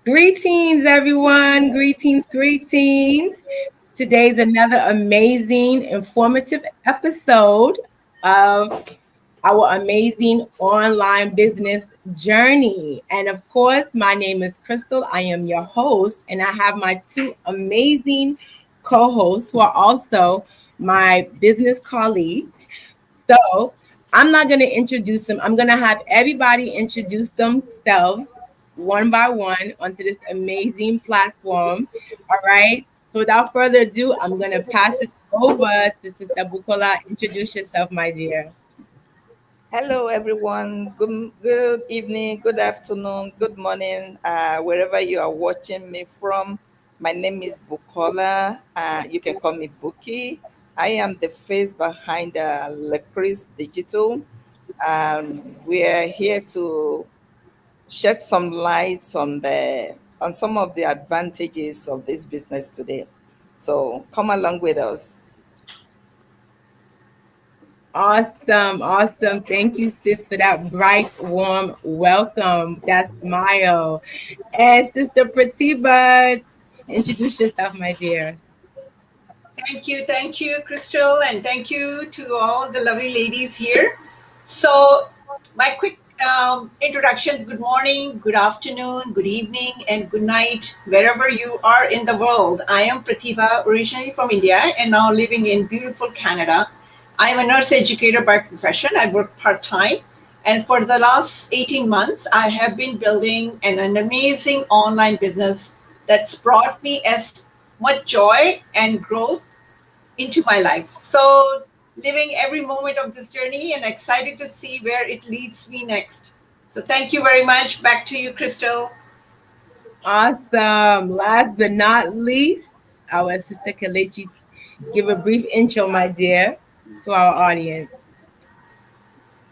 Greetings, everyone. Greetings, greetings. Today's another amazing, informative episode of our amazing online business journey. And of course, my name is Crystal. I am your host, and I have my two amazing co hosts who are also my business colleagues. So I'm not going to introduce them. I'm going to have everybody introduce themselves one by one onto this amazing platform. All right. So without further ado, I'm going to pass it over to Sister Bukola. Introduce yourself, my dear. Hello, everyone. Good evening, good afternoon, good morning, wherever you are watching me from. My name is Bukola. You can call me Buki. I am the face behind Lecris Digital. We are here to shed some lights on some of the advantages of this business today. So come along with us. Awesome. Awesome. Thank you, sis, for that bright, warm welcome. That smile. And Sister Pratibha, introduce yourself, my dear. Thank you, Crystal, and thank you to all the lovely ladies here. So, my quick introduction good morning, good afternoon, good evening, and good night, wherever you are in the world. I am Pratibha, originally from India and now living in beautiful Canada. I am a nurse educator by profession. I work part time. And for the last 18 months, I have been building an amazing online business that's brought me as much joy and growth into my life. So, living every moment of this journey and excited to see where it leads me next. So, thank you very much. Back to you, Crystal. Awesome. Last but not least, our sister Kalechi. Give a brief intro, my dear, to our audience.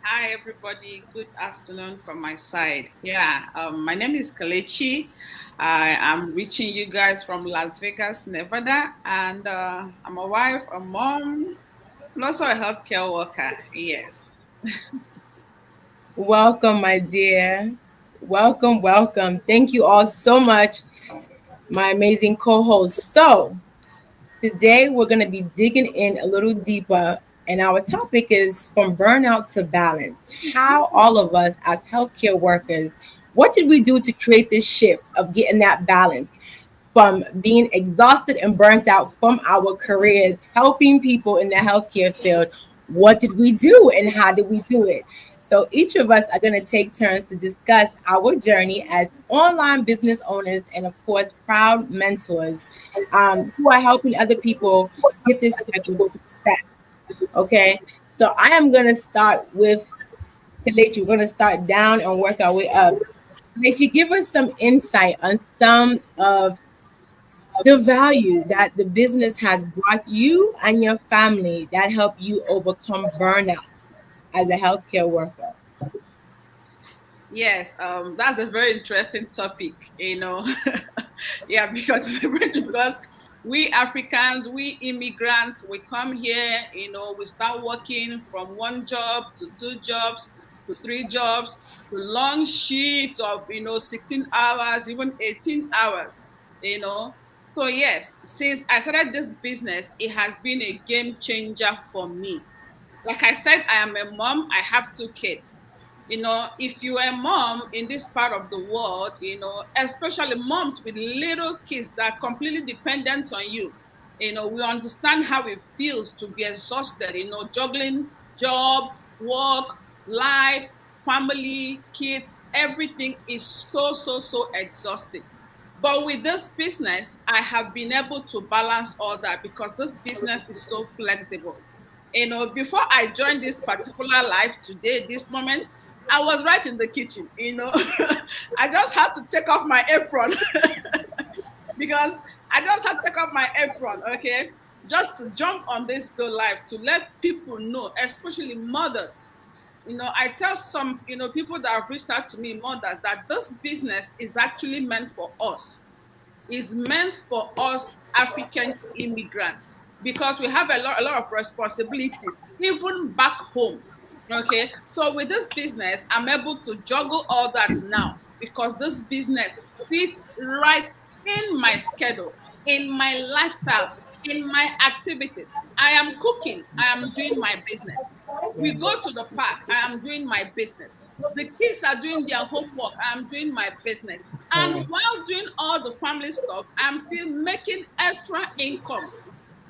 Hi, everybody. Good afternoon from my side. Yeah, my name is Kalechi. I am reaching you guys from Las Vegas, Nevada, and I'm a wife, a mom, and also a healthcare worker. Yes. Welcome, my dear. Welcome, welcome. Thank you all so much, my amazing co hosts. So, today we're going to be digging in a little deeper, and our topic is from burnout to balance. How all of us as healthcare workers, what did we do to create this shift of getting that balance from being exhausted and burnt out from our careers, helping people in the healthcare field? What did we do and how did we do it? So each of us are going to take turns to discuss our journey as online business owners and, of course, proud mentors who are helping other people get this type of success. Okay, so I am going to start with Kelechi. We're going to start down and work our way up. Kelechi, give us some insight on some of the value that the business has brought you and your family that help you overcome burnout as a healthcare worker. Yes, that's a very interesting topic, yeah, because we Africans, we immigrants, we come here, we start working from one job to two jobs to three jobs to long shifts of 16 hours, even 18 hours, you know. So yes, since I started this business, it has been a game changer for me. Like I said, I am a mom, I have two kids. If you're a mom in this part of the world, especially moms with little kids that are completely dependent on you, we understand how it feels to be exhausted, juggling job, work, life, family, kids, everything is so exhausting. But with this business, I have been able to balance all that because this business is so flexible. Before I joined this particular life today, this moment, I was right in the kitchen. I just had to take off my apron because I just had to take off my apron, okay, just to jump on this go live to let people know, especially mothers. I tell some, people that have reached out to me, mothers, that this business is actually meant for us. Is meant for us African immigrants because we have a lot of responsibilities, even back home. Okay, so with this business, I'm able to juggle all that now. because this business fits right in my schedule, in my lifestyle, in my activities. I am cooking, I am doing my business. We go to the park, I am doing my business. The kids are doing their homework, I am doing my business. And while doing all the family stuff, I'm still making extra income.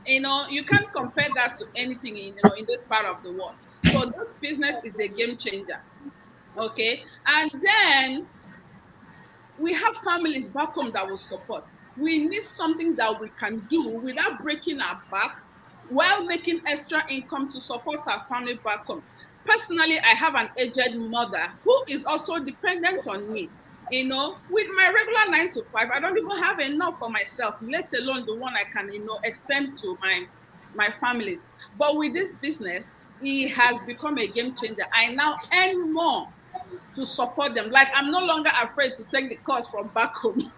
You can't compare that to anything in this part of the world. So this business is a game changer. Okay. And then we have families back home that will support. We need something that we can do without breaking our back while making extra income to support our family back home. Personally, I have an aged mother who is also dependent on me. With my regular 9 to 5, I don't even have enough for myself, let alone the one I can, extend to my families. But with this business, it has become a game changer. I now earn more to support them. Like, I'm no longer afraid to take the course from back home.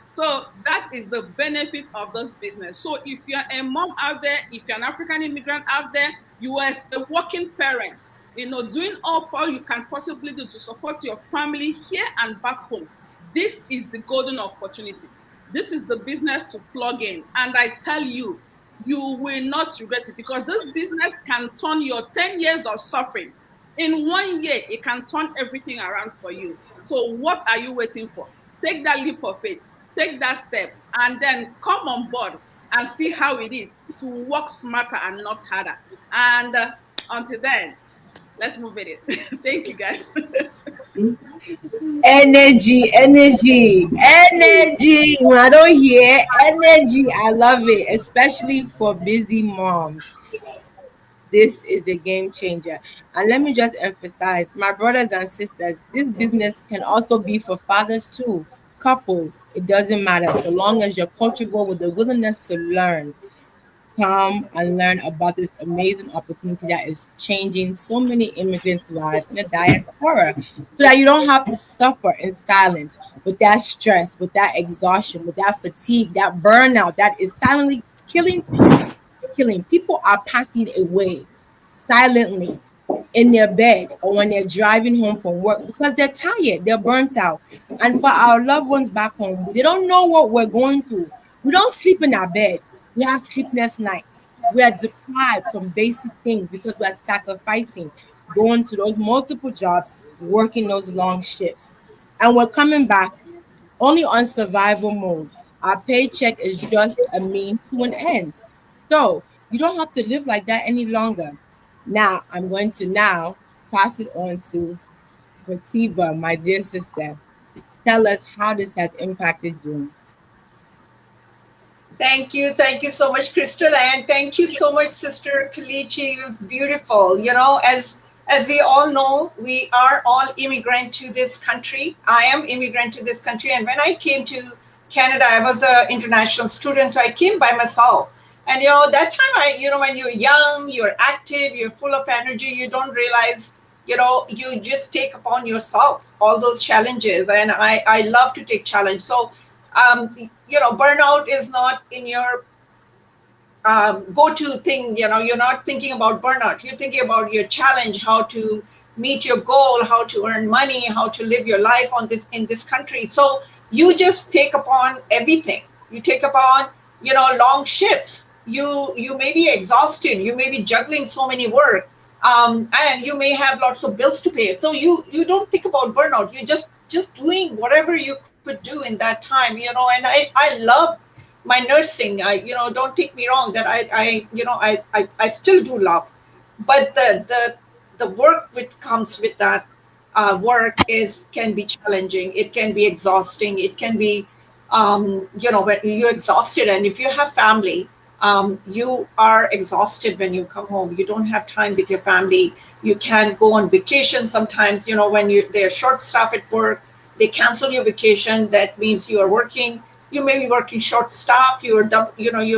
So that is the benefit of this business. So if you're a mom out there, if you're an African immigrant out there, you are a working parent, doing all you can possibly do to support your family here and back home. This is the golden opportunity. This is the business to plug in. And I tell you, you will not regret it, because this business can turn your 10 years of suffering. In 1 year, it can turn everything around for you. So what are you waiting for? Take that leap of faith, take that step, and then come on board and see how it is to work smarter and not harder. And until then, let's move it. Thank you, guys. Energy, energy, energy. When I don't hear energy, I love it, especially for busy moms. This is the game changer. And let me just emphasize, my brothers and sisters, this business can also be for fathers too, couples. It doesn't matter, so long as you're coachable with the willingness to learn. Come and learn about this amazing opportunity that is changing so many immigrants' lives in the diaspora, so that you don't have to suffer in silence with that stress, with that exhaustion, with that fatigue, that burnout that is silently killing. People are passing away silently in their bed or when they're driving home from work because they're tired, they're burnt out. And for our loved ones back home, they don't know what we're going through. We don't sleep in our bed. We have sleepless nights. We are deprived from basic things because we are sacrificing, going to those multiple jobs, working those long shifts. And we're coming back only on survival mode. Our paycheck is just a means to an end. So you don't have to live like that any longer. Now I'm going to pass it on to Vertiva, my dear sister. Tell us how this has impacted you. Thank you. Thank you so much, Crystal. And thank you so much, Sister Kalichi. It was beautiful. As we all know, we are all immigrant to this country. I am immigrant to this country. And when I came to Canada, I was an international student. So I came by myself. And, that time, when you're young, you're active, you're full of energy, you don't realize, you just take upon yourself all those challenges. And I love to take challenge. So, burnout is not in your go-to thing. You're not thinking about burnout. You're thinking about your challenge, how to meet your goal, how to earn money, how to live your life in this country. So you just take upon everything. You take upon, long shifts. You may be exhausted. You may be juggling so many work, and you may have lots of bills to pay. So you don't think about burnout. You're just doing whatever you could do in that time. And I love my nursing. Don't take me wrong, that I still do love, but the work which comes with that work can be challenging. It can be exhausting. It can be when you're exhausted, and if you have family, you are exhausted when you come home. You don't have time with your family. You can't go on vacation sometimes. When they're short staff at work, they cancel your vacation. That means you are working. You may be working short staff. Your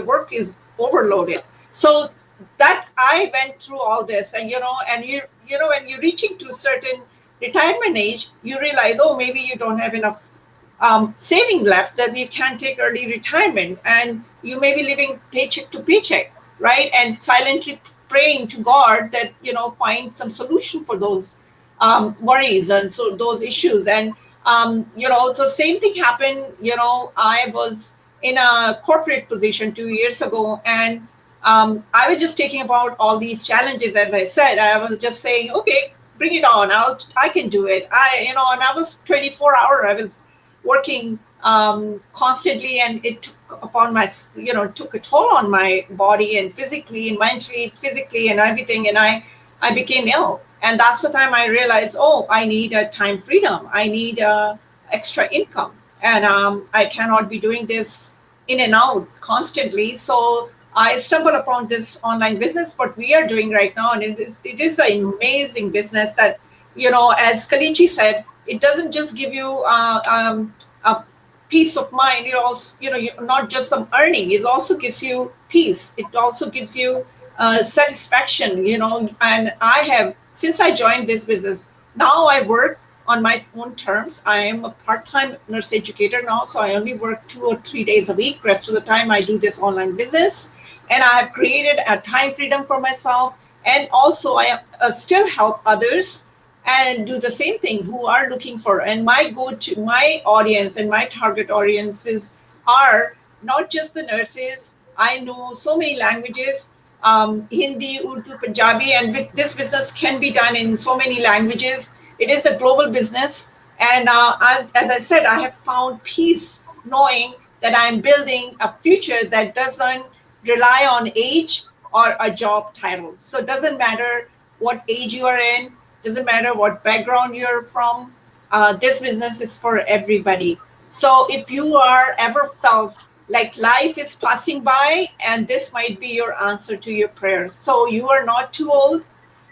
work is overloaded. So that I went through all this, and when you're reaching to a certain retirement age, you realize, oh, maybe you don't have enough saving left, that you can't take early retirement, and you may be living paycheck to paycheck, right? And silently praying to God that find some solution for those worries and so those issues. And so same thing happened. I was in a corporate position 2 years ago, and I was just taking about all these challenges. As I said, I was just saying, okay, bring it on. I can do it. And I was 24 hour. I was working constantly, and it took upon my, took a toll on my body, and physically, mentally, physically, and everything. And I became ill. And that's the time I realized, oh, I need a time freedom. I need extra income. And I cannot be doing this in and out constantly. So I stumbled upon this online business, what we are doing right now. And it is an amazing business that, as Kalichi said, it doesn't just give you a peace of mind. Not just some earning. It also gives you peace. It also gives you satisfaction. And I have, since I joined this business, now I work on my own terms. I am a part-time nurse educator now, so I only work 2 or 3 days a week. Rest of the time, I do this online business, and I have created a time freedom for myself. And also, I still help others and do the same thing who are looking for. And my audience and my target audiences are not just the nurses. I know so many languages, Hindi, Urdu, Punjabi, and this business can be done in so many languages. It is a global business. And as I said, I have found peace knowing that I'm building a future that doesn't rely on age or a job title. So it doesn't matter what age you are in, doesn't matter what background you're from. This business is for everybody. So if you are ever felt like life is passing by, and this might be your answer to your prayers. So you are not too old,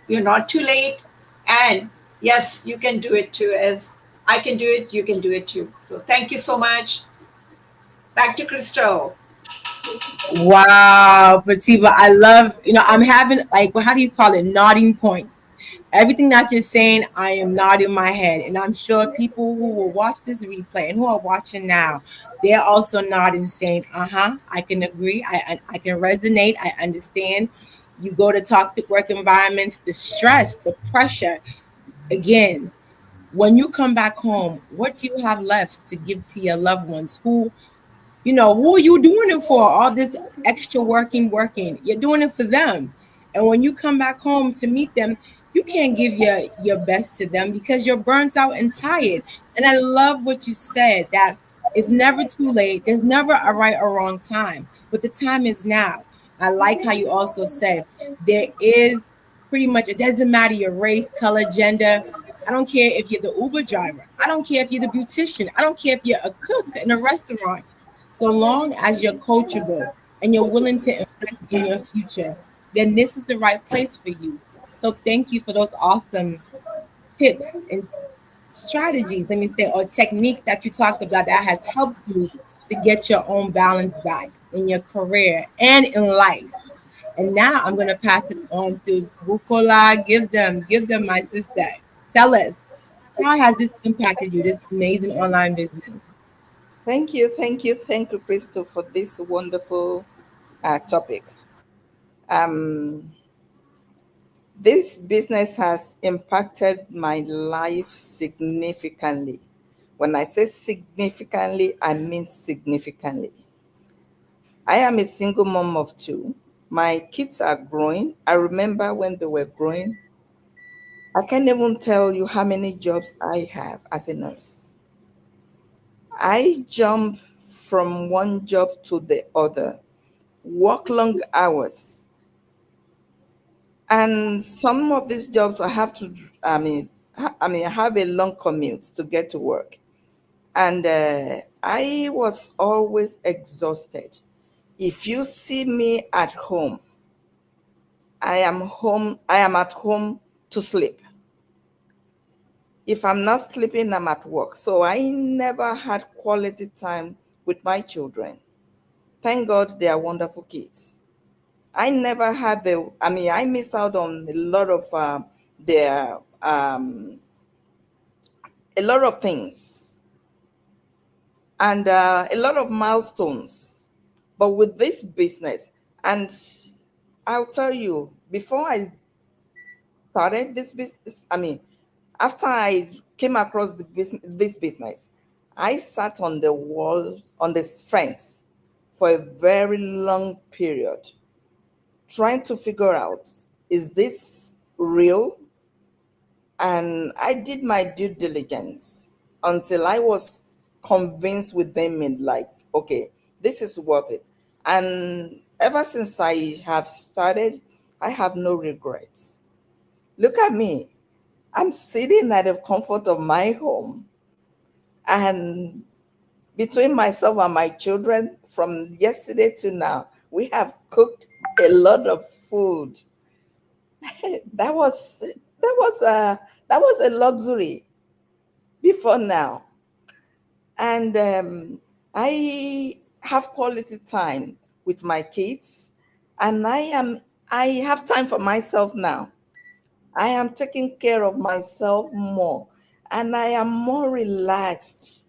you're not too late, and yes, you can do it too. As I can do it, you can do it too. So thank you so much. Back to Crystal. Wow, Patiba, I love, I'm having, like, how do you call it? Nodding point. Everything that you're saying, I am nodding my head. And I'm sure people who will watch this replay and who are watching now, they're also nodding, saying, I can agree. I can resonate. I understand. You go to toxic work environments, the stress, the pressure. Again, when you come back home, what do you have left to give to your loved ones who are you doing it for? All this extra working. You're doing it for them. And when you come back home to meet them, you can't give your best to them because you're burnt out and tired. And I love what you said, that it's never too late. There's never a right or wrong time, but the time is now. I like how you also said there is pretty much, it doesn't matter your race, color, gender. I don't care if you're the Uber driver. I don't care if you're the beautician. I don't care if you're a cook in a restaurant. So long as you're coachable and you're willing to invest in your future, then this is the right place for you. So thank you for those awesome tips and strategies, let me say, or techniques that you talked about that has helped you to get your own balance back in your career and in life. And now I'm going to pass it on to Bukola. Give them, my sister. Tell us, how has this impacted you, this amazing online business? Thank you, Crystal, for this wonderful topic. This business has impacted my life significantly. When I say significantly, I mean significantly. I am a single mom of two. My kids are growing. I remember when they were growing, I can't even tell you how many jobs I have as a nurse. I jump from one job to the other, work long hours. And some of these jobs I have to, I have a long commute to get to work. And I was always exhausted. If you see me at home, I am at home to sleep. If I'm not sleeping, I'm at work. So I never had quality time with my children. Thank God they are wonderful kids. I never had I miss out on their, a lot of things and a lot of milestones. But with this business, and I'll tell you, before I started this business, After I came across this business, I sat on the wall, on the fence, for a very long period, trying to figure out, is this real? And I did my due diligence until I was convinced within me, like, okay, this is worth it. And ever since I have started, I have no regrets. Look at me. I'm sitting at the comfort of my home. And between myself and my children, from yesterday to now, we have cooked a lot of food. That was a luxury before now. And I have quality time with my kids, and I have time for myself now. I am taking care of myself more, and I am more relaxed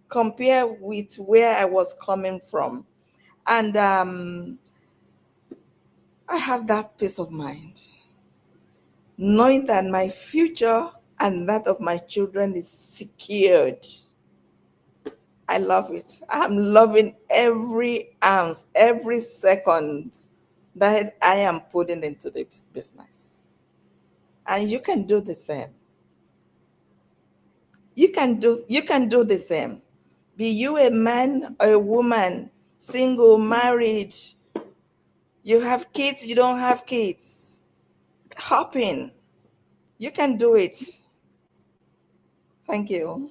compared with where I was coming from. And I have that peace of mind, knowing that my future and that of my children is secured. I love it. I'm loving every ounce, every second that I am putting into this business. And you can do the same. You can do the same. Be you a man or a woman, single, married, you have kids, you don't have kids. Hop in. You can do it. Thank you.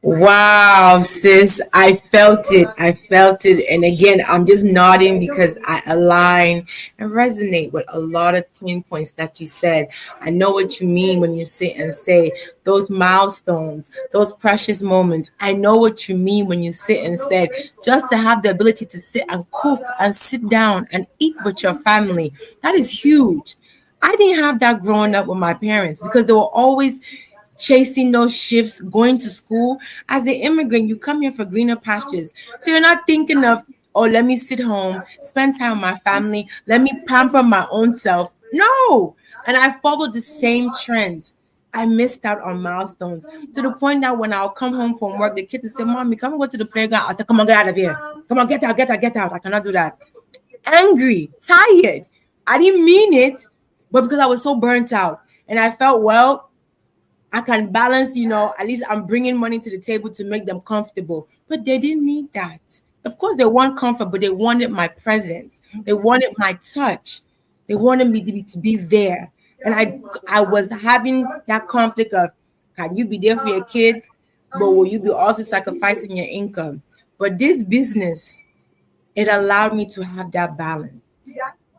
Wow, sis, I felt it. I felt it. And again, I'm just nodding because I align and resonate with a lot of pain points that you said. I know what you mean when you sit and say those milestones, those precious moments. I know what you mean when you sit and said just to have the ability to sit and cook and sit down and eat with your family. That is huge. I didn't have that growing up with my parents because they were always chasing those shifts, going to school. As an immigrant, you come here for greener pastures. So you're not thinking of, oh, let me sit home, spend time with my family, let me pamper my own self. No. And I followed the same trend. I missed out on milestones to the point that when I'll come home from work, the kids will say, Mommy, come and go to the playground. I'll say, come on, get out of here. Come on, get out, get out, get out. I cannot do that. Angry, tired. I didn't mean it, but because I was so burnt out. And I felt, well, I can balance, at least I'm bringing money to the table to make them comfortable. But they didn't need that. Of course, they want comfort, but they wanted my presence. They wanted my touch. They wanted me to be there. And I was having that conflict of, can you be there for your kids, but will you be also sacrificing your income? But this business, it allowed me to have that balance.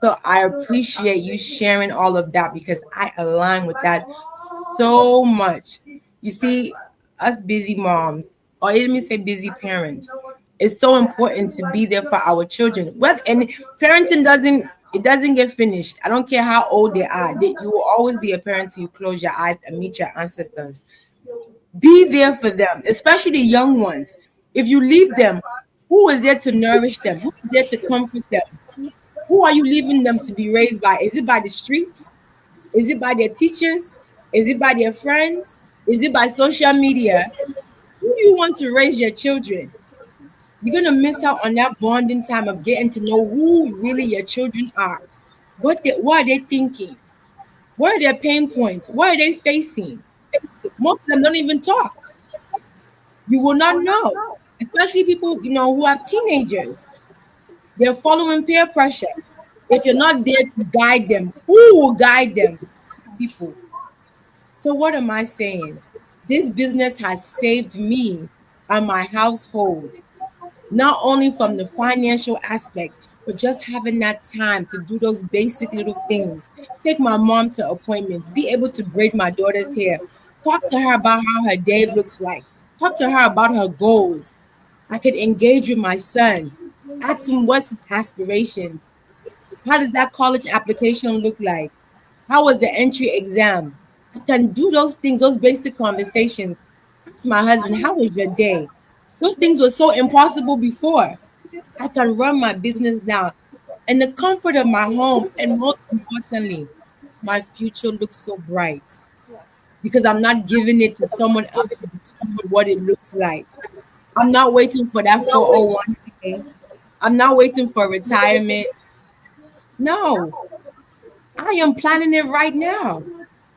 So I appreciate you sharing all of that because I align with that so much. You see, us busy moms, or let me say busy parents, it's so important to be there for our children. Well, and parenting doesn't get finished. I don't care how old they are. You will always be a parent till you close your eyes and meet your ancestors. Be there for them, especially the young ones. If you leave them, who is there to nourish them? Who is there to comfort them? Who are you leaving them to be raised by? Is it by the streets? Is it by their teachers? Is it by their friends? Is it by social media? Who do you want to raise your children? You're going to miss out on that bonding time of getting to know who really your children are. What are they thinking? What are their pain points? What are they facing? Most of them don't even talk. You will not know, especially people, who have teenagers. They're following peer pressure. If you're not there to guide them, who will guide them? People. So what am I saying? This business has saved me and my household, not only from the financial aspects, but just having that time to do those basic little things. Take my mom to appointments, be able to braid my daughter's hair, talk to her about how her day looks like, talk to her about her goals. I could engage with my son, ask him what's his aspirations. How does that college application look like? How was the entry exam? I can do those things, those basic conversations. Ask my husband, how was your day? Those things were so impossible before. I can run my business now in the comfort of my home. And most importantly, my future looks so bright because I'm not giving it to someone else to determine what it looks like. I'm not waiting for that 401k. I'm not waiting for retirement. No, I am planning it right now.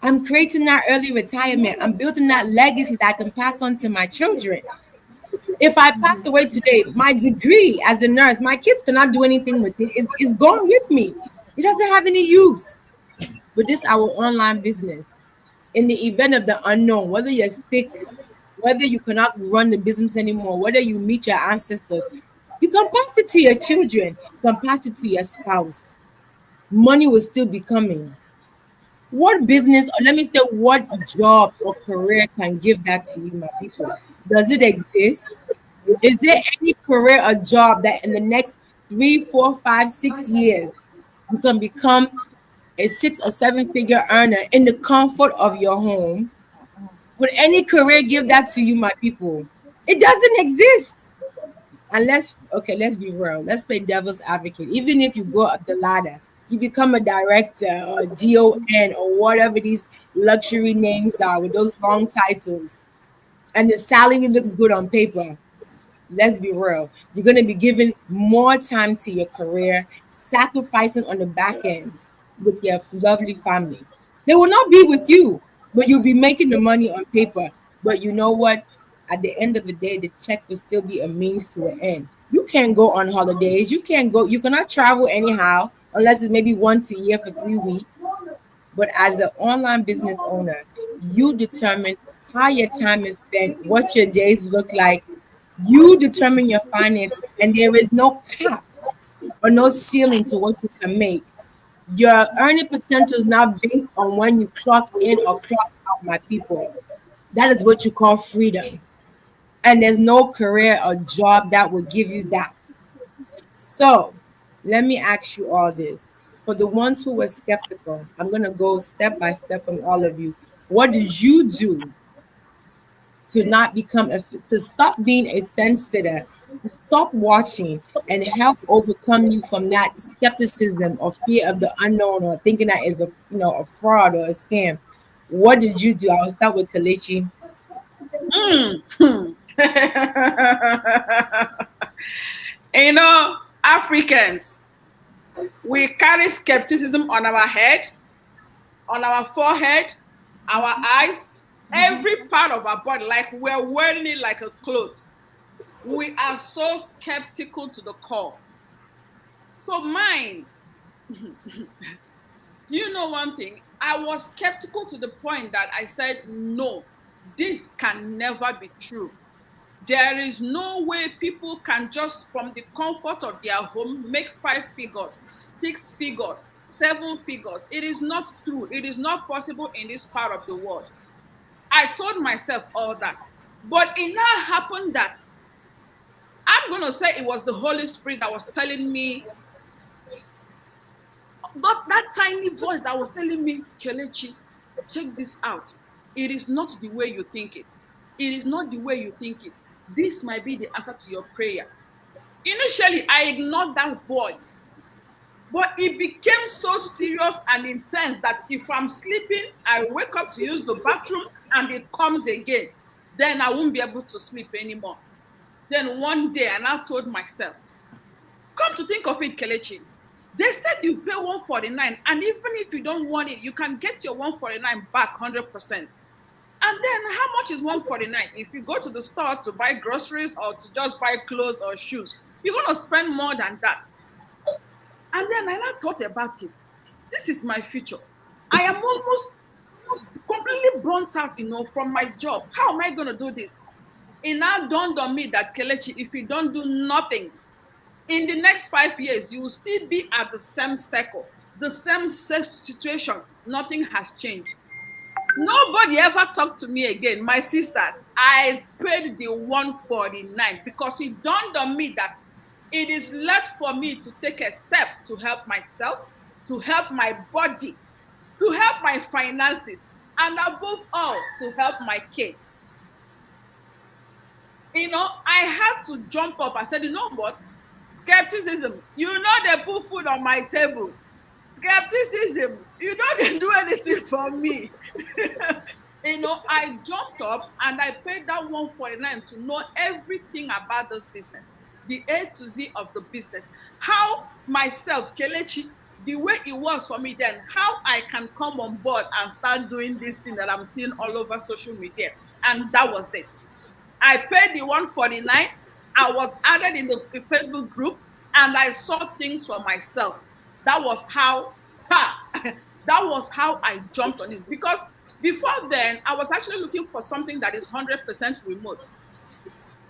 I'm creating that early retirement. I'm building that legacy that I can pass on to my children. If I pass away today, my degree as a nurse, my kids cannot do anything with it. It's gone with me. It doesn't have any use. But this our online business. In the event of the unknown, whether you're sick, whether you cannot run the business anymore, whether you meet your ancestors, you can pass it to your children, you can pass it to your spouse. Money will still be coming. What business, or let me say, what job or career can give that to you, my people? Does it exist? Is there any career or job that in the next 3, 4, 5, 6 years you can become a 6 or 7 figure earner in the comfort of your home? Would any career give that to you, my people? It doesn't exist. And let's be real. Let's play devil's advocate. Even if you go up the ladder, you become a director or a DON or whatever these luxury names are with those long titles, and the salary looks good on paper. Let's be real. You're going to be giving more time to your career, sacrificing on the back end with your lovely family. They will not be with you, but you'll be making the money on paper. But you know what? At the end of the day, the check will still be a means to an end. You can't go on holidays. You cannot travel anyhow unless it's maybe once a year for 3 weeks. But as the online business owner, you determine how your time is spent, what your days look like. You determine your finance, and there is no cap or no ceiling to what you can make. Your earning potential is not based on when you clock in or clock out, my people. That is what you call freedom. And there's no career or job that will give you that. So let me ask you all this. For the ones who were skeptical, I'm going to go step by step from all of you. What did you do to not become to stop being a fence sitter, to stop watching and help overcome you from that skepticism or fear of the unknown or thinking that is a fraud or a scam? What did you do? I'll start with Kelechi. Africans, we carry skepticism on our head, on our forehead, our eyes, every part of our body, like we're wearing it like a clothes. We are so skeptical to the core. So mine, do you know one thing? I was skeptical to the point that I said, no, this can never be true. There is no way people can just from the comfort of their home make 5 figures, 6 figures, 7 figures. It is not true. It is not possible in this part of the world. I told myself all that. But it now happened that I'm going to say it was the Holy Spirit that was telling me, that tiny voice that was telling me, Kelechi, check this out. It is not the way you think it. It is not the way you think it. This might be the answer to your prayer. Initially, I ignored that voice. But it became so serious and intense that if I'm sleeping, I wake up to use the bathroom and it comes again. Then I won't be able to sleep anymore. Then one day, and I told myself, come to think of it, Kelechi, they said you pay 149, and even if you don't want it, you can get your 149 back 100%. And then how much is 149? If you go to the store to buy groceries or to just buy clothes or shoes, you're going to spend more than that. And then I thought about it. This is my future. I am almost completely burnt out, from my job. How am I going to do this? It now dawned on me that, Kelechi, if you don't do nothing, in the next 5 years, you will still be at the same circle, the same situation. Nothing has changed. Nobody ever talked to me again. My sisters, I paid the 149 because it dawned on me that it is left for me to take a step to help myself, to help my body, to help my finances, and above all, to help my kids. I had to jump up. I said, you know what? Skepticism. They put food on my table. skepticism. You don't do anything for me. I jumped up and I paid that 149 to know everything about this business, the A to Z of the business. How myself, Kelechi, the way it was for me then, how I can come on board and start doing this thing that I'm seeing all over social media. And that was it. I paid the 149. I was added in the Facebook group and I saw things for myself. That was how I jumped on it. Because before then, I was actually looking for something that is 100% remote.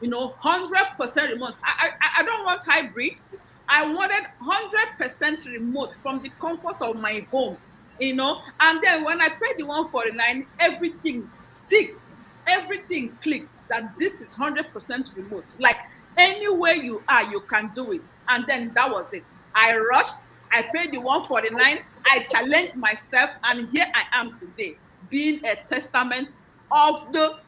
100% remote. I don't want hybrid. I wanted 100% remote from the comfort of my home, And then when I paid the 149, everything ticked, everything clicked that this is 100% remote. Like anywhere you are, you can do it. And then that was it. I rushed. I paid the 149. I challenged myself, and here I am today, being a testament of the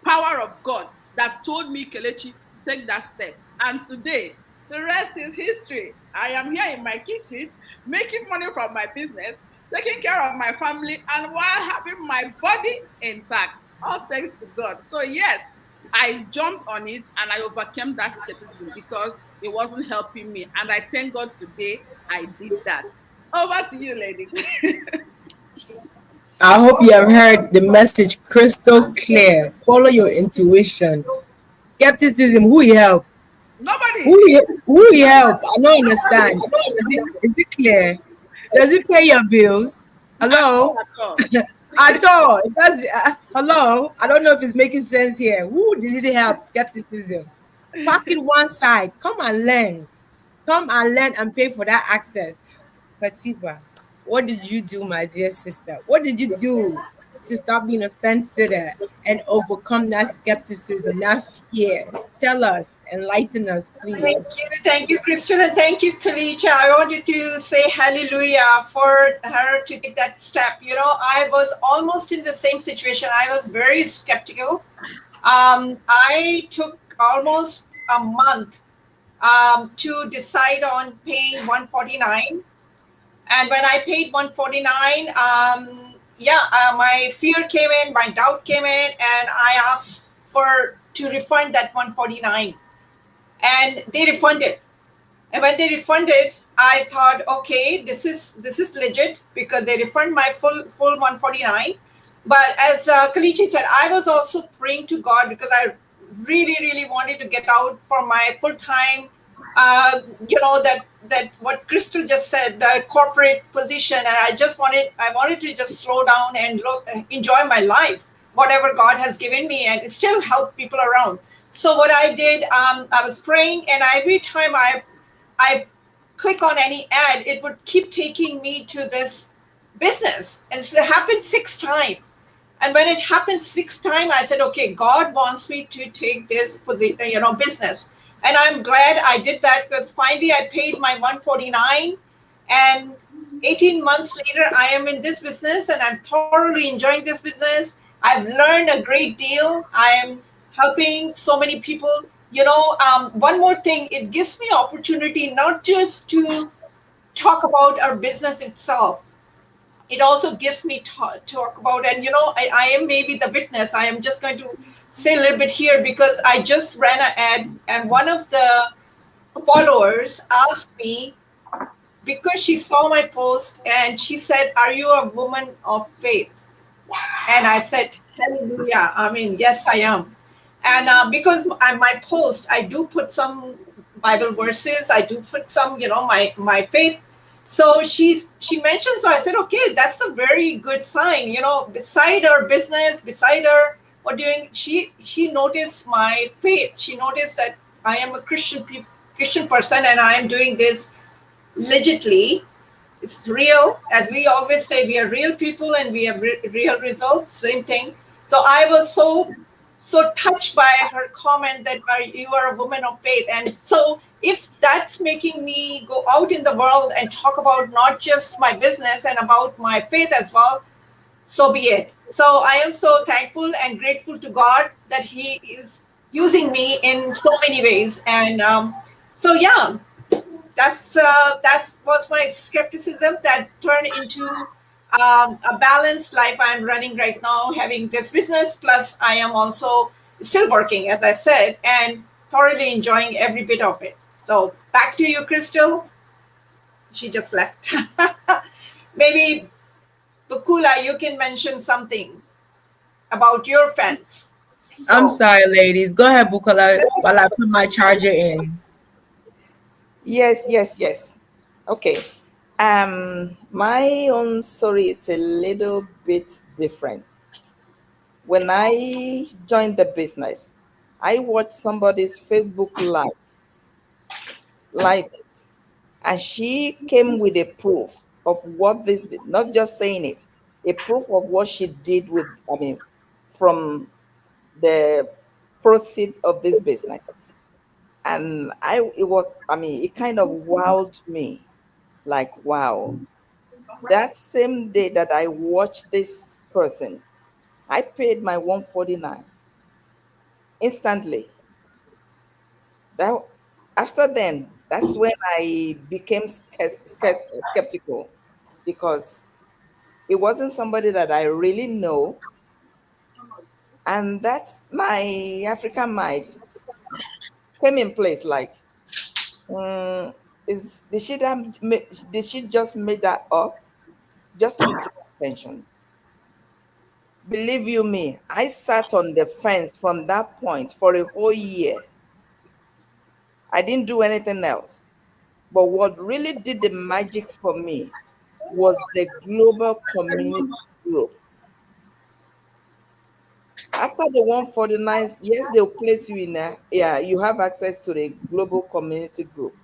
power of God that told me, Kelechi, take that step. And today, the rest is history. I am here in my kitchen, making money from my business, taking care of my family, and while having my body intact. All thanks to God. So yes, I jumped on it and I overcame that skepticism because it wasn't helping me. And I thank God today I did that. Over to you, ladies. I hope you have heard the message crystal clear. Follow your intuition. Skepticism, who you help? Nobody. Who you help? I don't understand. Is it clear? Does it pay your bills? Hello? At all. It does, hello? I don't know if it's making sense here. Who did it help? Skepticism. Park it one side. Come and learn. Come and learn and pay for that access. Patiba, what did you do, my dear sister? What did you do to stop being a fence sitter and overcome that skepticism, that fear? Tell us, enlighten us, please. Thank you, Crystal, and thank you, Kelechi. I wanted to say hallelujah for her to take that step. I was almost in the same situation. I was very skeptical. I took almost a month to decide on paying 149. And when I paid 149, my fear came in, my doubt came in, and I asked to refund that 149. And they refunded. And when they refunded, I thought, okay, this is legit because they refund my full 149. But as Kelechi said, I was also praying to God because I really, really wanted to get out from my full-time, that what Crystal just said, the corporate position, and I wanted to just slow down and enjoy my life, whatever God has given me, and still help people around. So what I did, I was praying, and every time I click on any ad, it would keep taking me to this business, and it happened 6 times. And when it happened 6 times, I said, okay, God wants me to take this business. And I'm glad I did that because finally I paid my 149, and 18 months later, I am in this business and I'm thoroughly enjoying this business. I've learned a great deal. I am helping so many people. One more thing, it gives me opportunity not just to talk about our business itself. It also gives me talk about, and I am maybe the witness. I am just going to say a little bit here because I just ran an ad, and one of the followers asked me, because she saw my post, and she said, "Are you a woman of faith?" And I said, hallelujah. I mean, yes, I am. And because my post, I do put some Bible verses, I do put some, my faith. So she mentioned, so I said, okay, that's a very good sign, beside her business, beside her what doing, she noticed my faith. She noticed that I am a Christian person and I am doing this legitly. It's real. As we always say, we are real people and we have real results, same thing. So I was so touched by her comment that you are a woman of faith. And so if that's making me go out in the world and talk about not just my business and about my faith as well, so be it. So I am so thankful and grateful to God that He is using me in so many ways. And so That's was my skepticism that turned into a balanced life I'm running right now, having this business plus I am also still working, as I said, and thoroughly enjoying every bit of it. So back to you, Crystal. She just left. Maybe Bukula, you can mention something about your fans. I'm So sorry, ladies. Go ahead, Bukola, while I put my charger in. Yes, yes, yes. Okay. My own story is a little bit different. When I joined the business, I watched somebody's Facebook live like this, and she came with a proof of what this, not just saying it, a proof of what she did with, I mean, from the proceeds of this business. And it kind of wowed me. Like, wow. That same day that I watched this person, I paid my 149 instantly. That After then, that's when I became skeptical, because it wasn't somebody that I really know, and that's my African mind came in place. Like, mm, is did she just made that up just to draw attention? Believe you me, I sat on the fence from that point for a whole year. I didn't do anything else. But what really did the magic for me was the global community group. After the 149, yes, they'll place you in a, yeah, you have access to the global community group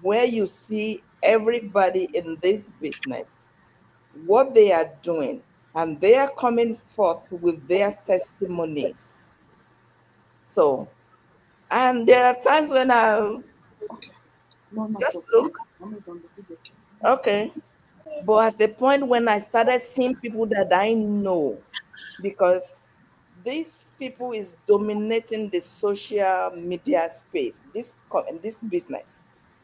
where you see everybody in this business, what they are doing, and they are coming forth with their testimonies. So, and there are times when I just look, okay. But at the point when I started seeing people that I know, because these people is dominating the social media space, this business.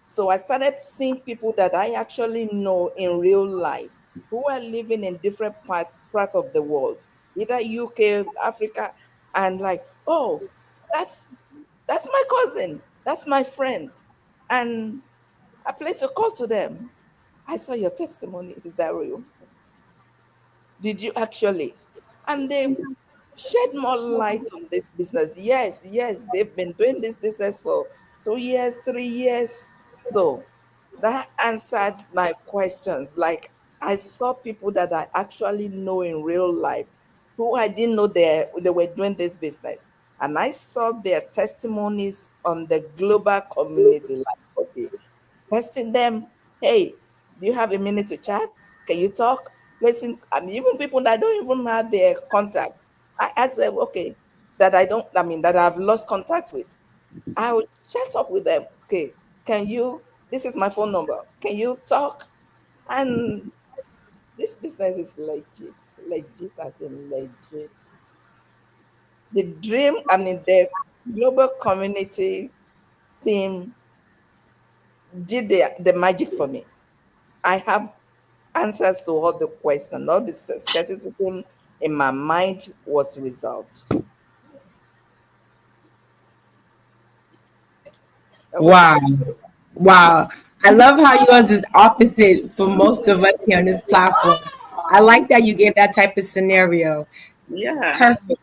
So I started seeing people that I actually know in real life who are living in different part of the world, either UK, Africa, and like, oh, that's that's my cousin, that's my friend, and I placed a call to them. I saw your testimony. Is that real? Did you actually? And they shed more light on this business. Yes, yes, they've been doing this business for 2 years, 3 years. So that answered my questions. Like, I saw people that I actually know in real life who I didn't know they were doing this business. And I saw their testimonies on the global community. Like, okay, testing them. Hey, do you have a minute to chat? Can you talk? Listen, I mean, even people that don't even have their contact, I ask them, okay, that I've lost contact with. I will chat up with them. Okay, this is my phone number. Can you talk? And this business is legit, legit as in legit. The global community team did the magic for me. I have answers to all the questions. All the skepticism in my mind was resolved. Over to Wow. Wow. I love how yours is opposite for most of us here on this platform. I like that you gave that type of scenario. Yeah. Perfect.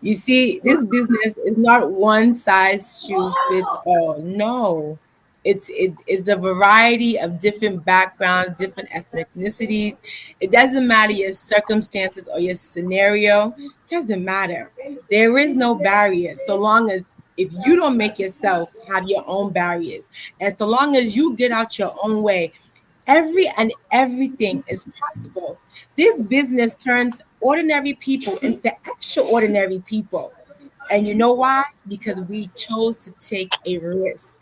You see, this business is not one size shoe fits all. No. It's the variety of different backgrounds, different ethnicities. It doesn't matter your circumstances or your scenario. It doesn't matter. There is no barrier so long as if you don't make yourself have your own barriers, and so long as you get out your own way, everything is possible. This business turns ordinary people into extraordinary people. And you know why? Because we chose to take a risk.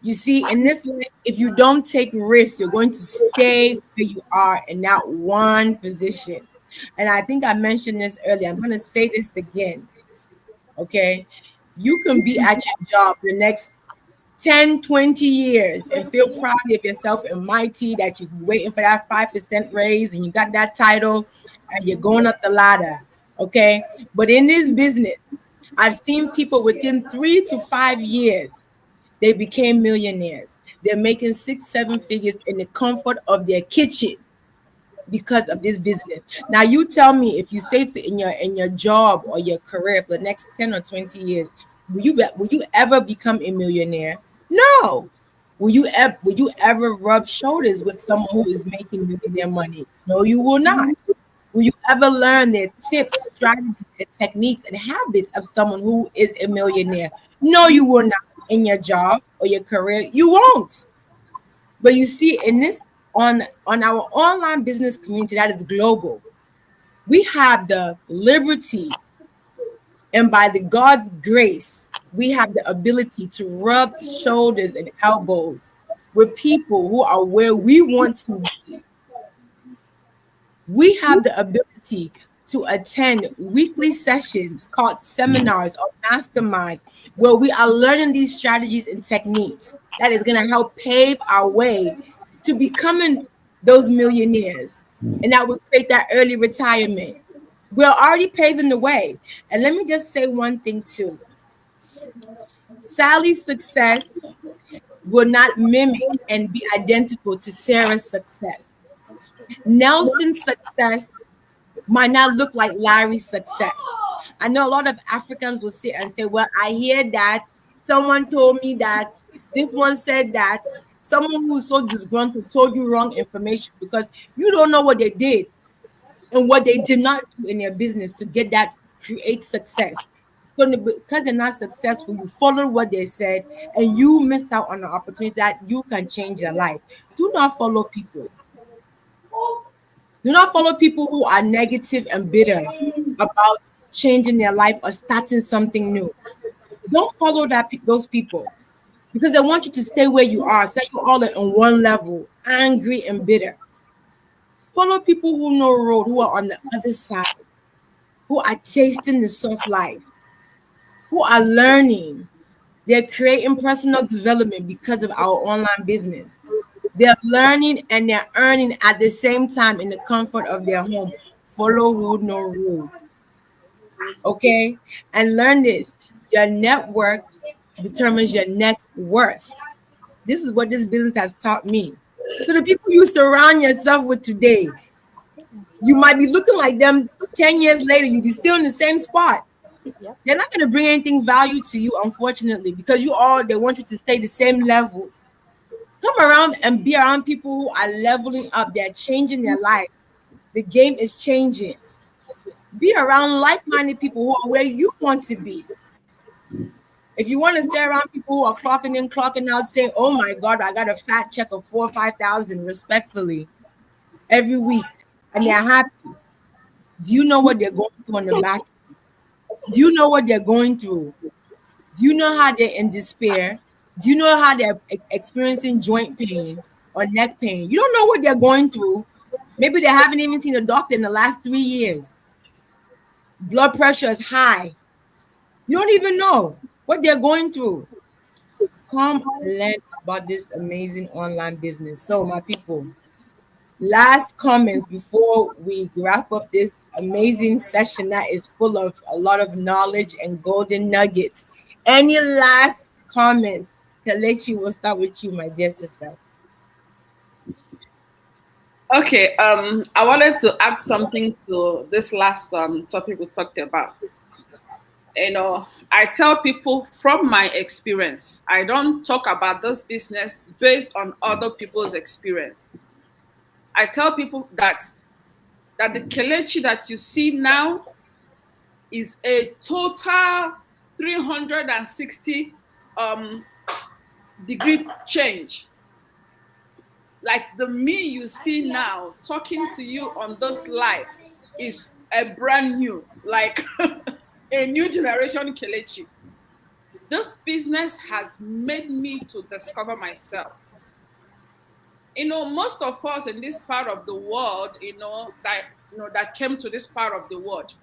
You see, in this life, if you don't take risks, you're going to stay where you are in that one position. And I think I mentioned this earlier. I'm going to say this again. Okay. You can be at your job the next 10, 20 years and feel proud of yourself and mighty that you're waiting for that 5% raise and you got that title and you're going up the ladder. Okay. But in this business, I've seen people within 3 to 5 years, they became millionaires. They're making 6, 7 figures in the comfort of their kitchen because of this business. Now you tell me, if you stay in your job or your career for the next 10 or 20 years, will you ever become a millionaire? No. Will you ever rub shoulders with someone who is making millionaire money? No, you will not. Will you ever learn their tips, strategies, and techniques and habits of someone who is a millionaire? No, you will not. In your job or your career, you won't. But you see, in this on our online business community that is global, we have the liberty, and by the God's grace, we have the ability to rub shoulders and elbows with people who are where we want to be. We have the ability to attend weekly sessions called seminars or masterminds where we are learning these strategies and techniques that is going to help pave our way to becoming those millionaires, and that will create that early retirement. We're already paving the way. And let me just say one thing too. Sally's success will not mimic and be identical to Sarah's success. Nelson's success might not look like Larry's success. I know a lot of Africans will sit and say, well, I hear that. Someone told me that. This one said that. Someone who's so disgruntled told you wrong information because you don't know what they did and what they did not do in their business to get that create success. So because they're not successful, you follow what they said and you missed out on the opportunity that you can change your life. Do not follow people. Do not follow people who are negative and bitter about changing their life or starting something new. Don't follow those people because they want you to stay where you are, so that you're all on one level, angry and bitter. Follow people who know road, who are on the other side, who are tasting the soft life, who are learning. They're creating personal development because of our online business. They're learning and they're earning at the same time in the comfort of their home. Follow who know road. Okay? And learn this. Your network determines your net worth. This is what this business has taught me. So the people you surround yourself with today, you might be looking like them 10 years later, you'll be still in the same spot. Yep. They're not going to bring anything value to you, unfortunately, because they want you to stay the same level. Come around and be around people who are leveling up. They're changing their life. The game is changing. Be around like-minded people who are where you want to be. If you want to stay around people who are clocking in, clocking out, saying, oh my God, I got a fat check of 4,000 or 5,000 respectfully every week, and they're happy. Do you know what they're going through on the back? Do you know what they're going through? Do you know how they're in despair? Do you know how they're experiencing joint pain or neck pain? You don't know what they're going through. Maybe they haven't even seen a doctor in the last 3 years. Blood pressure is high. You don't even know what they're going through. Come and learn about this amazing online business. So, my people, last comments before we wrap up this amazing session that is full of a lot of knowledge and golden nuggets. Any last comments? Kelechi, we'll start with you, my dear sister. Okay, I wanted to add something to this last topic we talked about. I tell people from my experience, I don't talk about this business based on other people's experience. I tell people that the Kelechi that you see now is a total 360 degree change. Like the me you see now talking to you on this live is a brand new, like a new generation Kelechi. This business has made me to discover myself. Most of us in this part of the world, that came to this part of the world,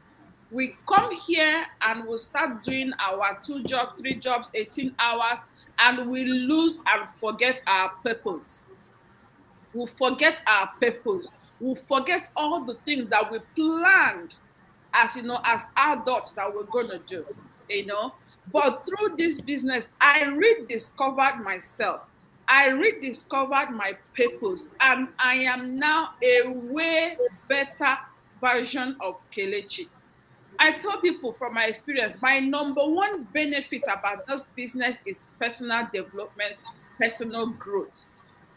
we come here and we'll start doing our 2 jobs, 3 jobs, 18 hours, and we lose and forget our purpose. We forget our purpose. We forget all the things that we planned as as adults that we're gonna do, But through this business, I rediscovered myself. I rediscovered my purpose, and I am now a way better version of Kelechi. I tell people from my experience, my number one benefit about this business is personal development, personal growth.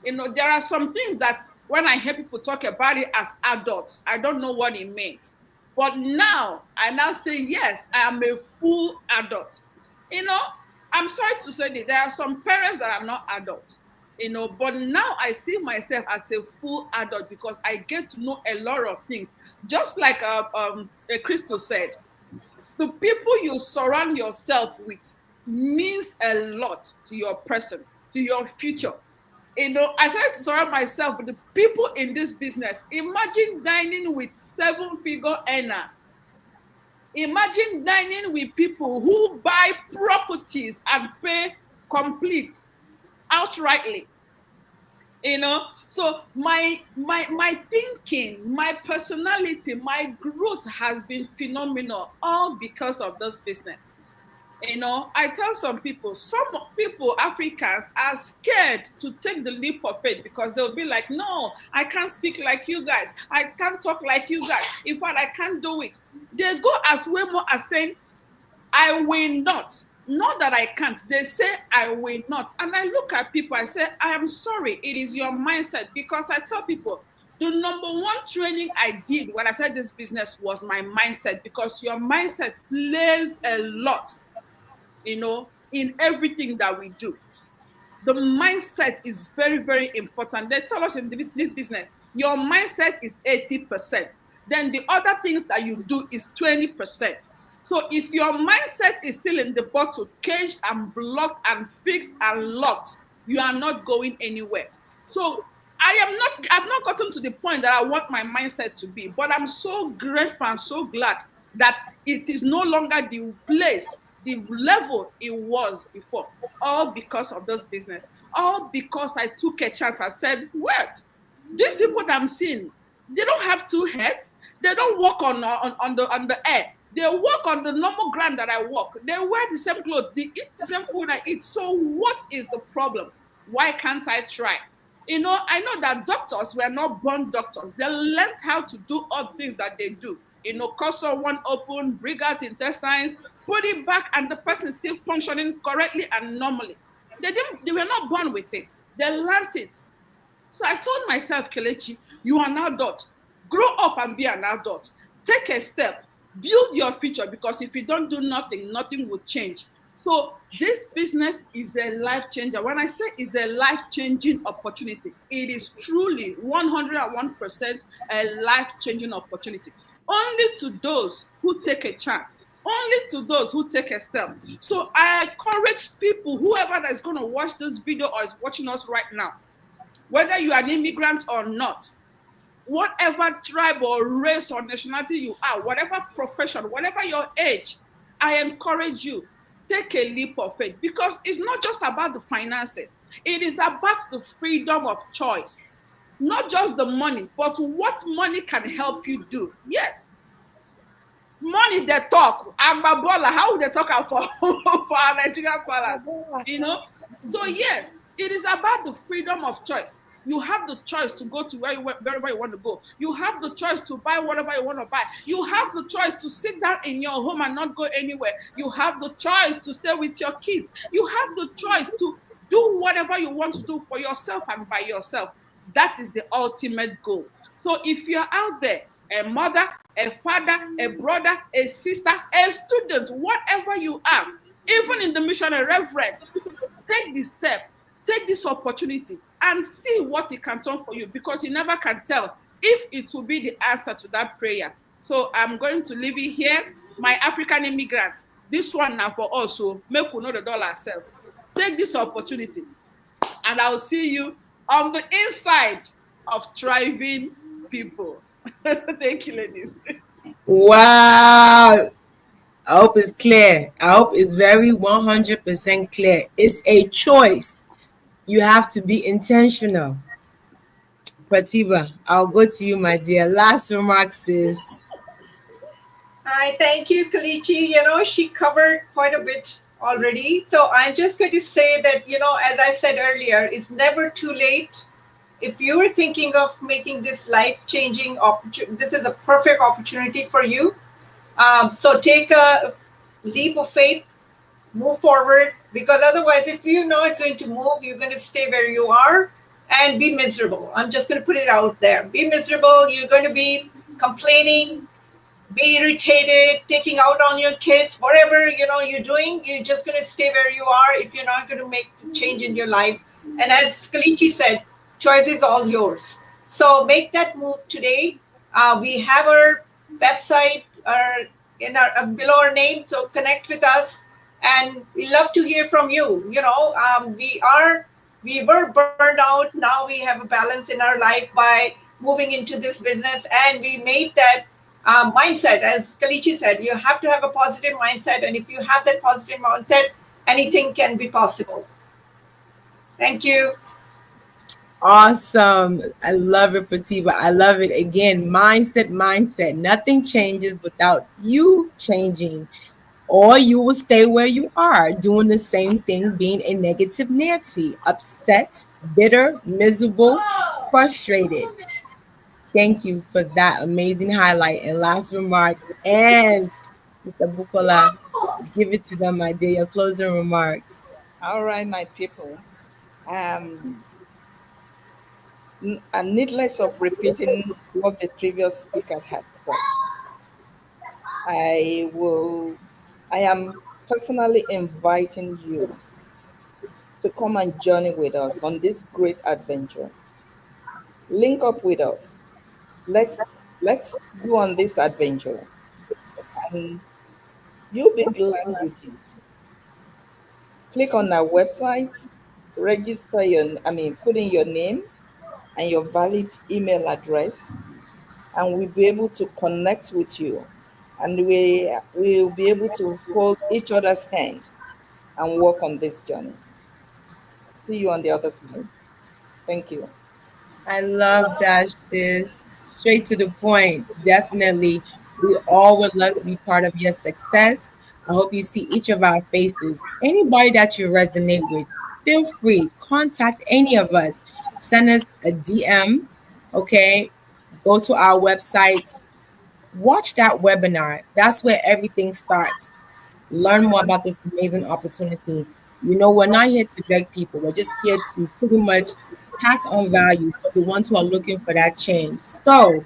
There are some things that when I hear people talk about it as adults, I don't know what it means. But now, I now say, yes, I am a full adult. I'm sorry to say this, there are some parents that are not adults, but now I see myself as a full adult because I get to know a lot of things. Just like Crystal said, the people you surround yourself with means a lot to your person, to your future. I started to surround myself with the people in this business. Imagine dining with 7-figure earners. Imagine dining with people who buy properties and pay complete outrightly. So my thinking, my personality, my growth has been phenomenal, all because of this business. I tell some people, Africans are scared to take the leap of faith because they'll be like, no, I can't speak like you guys. I can't talk like you guys. In fact, I can't do it. They go as way more as saying, I will not. Not that I can't. They say, I will not. And I look at people, I say, I am sorry. It is your mindset. Because I tell people, the number one training I did when I said this business was my mindset, because your mindset plays a lot, in everything that we do. The mindset is very, very important. They tell us in this business, your mindset is 80%. Then the other things that you do is 20%. So if your mindset is still in the bottle, caged and blocked and fixed and locked, you are not going anywhere. So I've not gotten to the point that I want my mindset to be, but I'm so grateful and so glad that it is no longer the place, the level it was before, all because of this business, all because I took a chance. I said, wait, these people that I'm seeing, they don't have two heads. They don't walk on the air. They walk on the normal ground that I walk. They wear the same clothes. They eat the same food I eat. So what is the problem? Why can't I try? I know that doctors were not born doctors. They learned how to do all the things that they do. Cut someone open, bring out intestines, put it back, and the person is still functioning correctly and normally. They were not born with it. They learned it. So I told myself, Kelechi, you are an adult. Grow up and be an adult. Take a step. Build your future, because if you don't do nothing, nothing will change. So this business is a life changer. When I say it's a life-changing opportunity, it is truly 101% a life-changing opportunity. Only to those who take a chance. Only to those who take a step. So I encourage people, whoever that is going to watch this video or is watching us right now, whether you are an immigrant or not, whatever tribe or race or nationality you are, whatever profession, whatever your age, I encourage you, take a leap of faith, because it's not just about the finances. It is about the freedom of choice. Not just the money, but what money can help you do. Yes. Money they talk. Agbabola, how would they talk for our Nigerian palace? So yes, it is about the freedom of choice. You have the choice to go to wherever you want to go. You have the choice to buy whatever you want to buy. You have the choice to sit down in your home and not go anywhere. You have the choice to stay with your kids. You have the choice to do whatever you want to do for yourself and by yourself. That is the ultimate goal. So if you're out there, a mother, a father, a brother, a sister, a student, whatever you are, even in the missionary reverend, take this step, take this opportunity, and see what it can turn for you, because you never can tell if it will be the answer to that prayer. So I'm going to leave it here. My African immigrants, this one now for us, so make we know the dollar ourselves. Take this opportunity, and I'll see you on the inside of thriving people. Thank you, ladies. Wow. I hope it's clear. I hope it's very 100% clear. It's a choice. You have to be intentional. Pratiba, I'll go to you, my dear. Last remarks is I thank you, Kalichi. You know, she covered quite a bit already. So I'm just going to say that, you know, as I said earlier, it's never too late. If you're thinking of making this life changing opportunity, this is a perfect opportunity for you. So take a leap of faith, move forward, because otherwise, if you're not going to move, you're going to stay where you are and be miserable. I'm just going to put it out there. Be miserable. You're going to be complaining, be irritated, taking out on your kids, whatever you know you're doing, you're just going to stay where you are if you're not going to make change in your life. And as Kalichi said, choice is all yours. So make that move today. We have our website in our below our name, so connect with us, and we love to hear from you. You know, we were burned out. Now we have a balance in our life by moving into this business, and we made that mindset, as Kalichi said, you have to have a positive mindset. And if you have that positive mindset, anything can be possible. Thank you. awesome. I love it, Pratiba. I love it. Again, mindset, mindset. Nothing changes without you changing, or you will stay where you are, doing the same thing, being a negative Nancy, upset, bitter, miserable, frustrated. Thank you for that amazing highlight and last remark. And Sister Bukola, give it to them, my dear. Your closing remarks. All right, my people. Um, and needless of repeating what the previous speaker had said, I will. I am personally inviting you to come and journey with us on this great adventure. Link up with us. Let's go on this adventure, and you'll be glad you did. Click on our websites, register put in your name and your valid email address, and we'll be able to connect with you. And we will be able to hold each other's hand and work on this journey. See you on the other side. Thank you. I love that, sis. Straight to the point. Definitely. We all would love to be part of your success. I hope you see each of our faces. Anybody that you resonate with, feel free. Contact any of us. Send us a DM. Okay. Go to our websites. Watch that webinar. That's where everything starts. Learn more about this amazing opportunity. You know, we're not here to beg people. We're just here to pretty much pass on value for the ones who are looking for that change. So,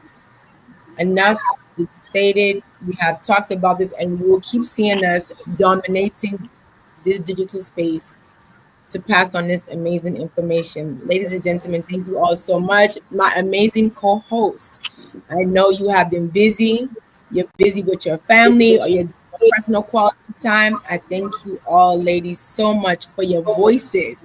enough is stated. We have talked about this, and you will keep seeing us dominating this digital space to pass on this amazing information. Ladies and gentlemen, thank you all so much. My amazing co host. I know you have been busy. You're busy with your family or your personal quality time. I thank you all, ladies, so much for your voices,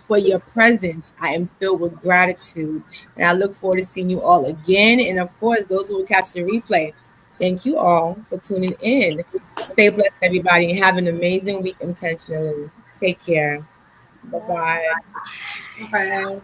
for your presence. I am filled with gratitude. And I look forward to seeing you all again. And of course, those who will catch the replay, thank you all for tuning in. Stay blessed, everybody, and have an amazing week intentionally. Take care. Bye bye. Bye.